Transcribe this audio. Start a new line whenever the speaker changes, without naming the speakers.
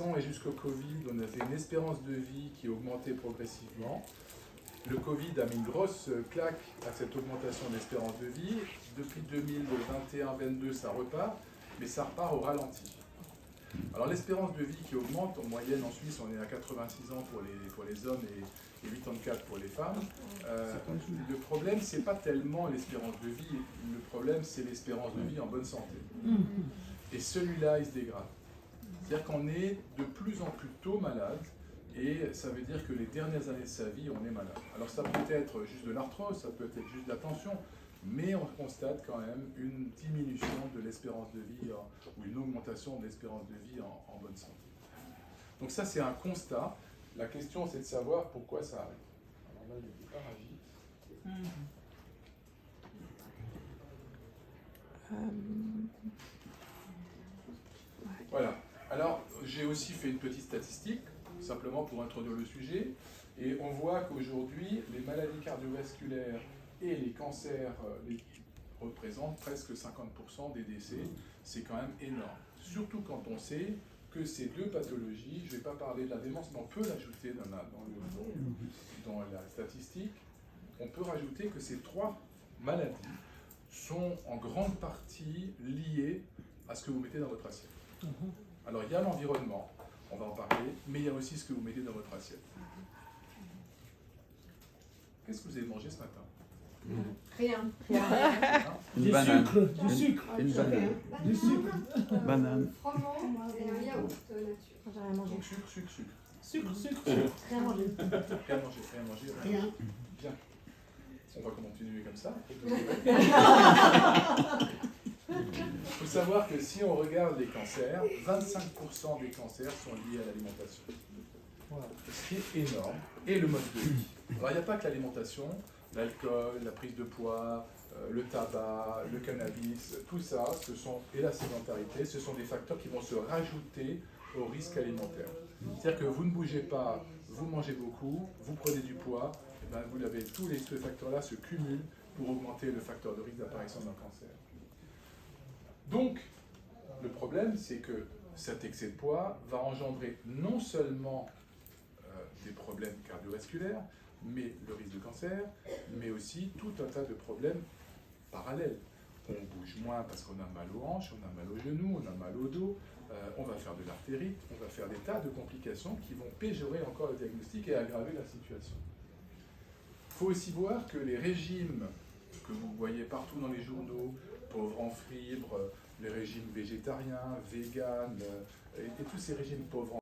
Et jusqu'au Covid, on avait une espérance de vie qui augmentait progressivement. Le Covid a mis une grosse claque à cette augmentation d'espérance de vie. Depuis 2021-22, ça repart, mais ça repart au ralenti. Alors l'espérance de vie qui augmente, en moyenne en Suisse, on est à 86 ans pour les hommes et 84 pour les femmes. Le problème, c'est pas tellement l'espérance de vie, le problème, c'est l'espérance de vie en bonne santé. Et celui-là, il se dégrade. C'est-à-dire qu'on est de plus en plus tôt malade, et ça veut dire que les dernières années de sa vie, on est malade. Alors ça peut être juste de l'arthrose, ça peut être juste de la tension, mais on constate quand même une diminution de l'espérance de vie, ou une augmentation de l'espérance de vie en bonne santé. Donc ça, c'est un constat. La question, c'est de savoir pourquoi ça arrive. Alors là, il n'était pas ravi. Voilà. Alors, j'ai aussi fait une petite statistique, simplement pour introduire le sujet, et on voit qu'aujourd'hui, les maladies cardiovasculaires et les cancers représentent presque 50% des décès. C'est quand même énorme. Surtout quand on sait que ces deux pathologies, je ne vais pas parler de la démence, mais on peut l'ajouter dans la statistique, on peut rajouter que ces trois maladies sont en grande partie liées à ce que vous mettez dans votre assiette. Alors il y a l'environnement, on va en parler, mais il y a aussi ce que vous mettez dans votre assiette. Qu'est-ce que vous avez mangé ce matin?
Rien.
Une banane.
Du sucre.
Une banane.
Du sucre.
Banane.
Froment et un yaourt nature.
J'ai rien mangé.
Donc sucre.
Sucre.
Rien mangé.
Rien manger.
Rien.
Bien. On va continuer comme ça. Il faut savoir que si on regarde les cancers, 25% des cancers sont liés à l'alimentation. Voilà. Ce qui est énorme. Et le mode de vie. Alors il n'y a pas que l'alimentation, l'alcool, la prise de poids, le tabac, le cannabis, tout ça, et la sédentarité, ce sont des facteurs qui vont se rajouter au risque alimentaire. C'est-à-dire que vous ne bougez pas, vous mangez beaucoup, vous prenez du poids, et bien vous avez tous ces facteurs-là se cumulent pour augmenter le facteur de risque d'apparition d'un cancer. Donc, le problème, c'est que cet excès de poids va engendrer non seulement des problèmes cardiovasculaires, mais le risque de cancer, mais aussi tout un tas de problèmes parallèles. On bouge moins parce qu'on a mal aux hanches, on a mal aux genoux, on a mal au dos, on va faire de l'artérite, on va faire des tas de complications qui vont péjorer encore le diagnostic et aggraver la situation. Il faut aussi voir que les régimes que vous voyez partout dans les journaux, pauvres en fibres, les régimes végétariens, véganes, et tous ces régimes pauvres en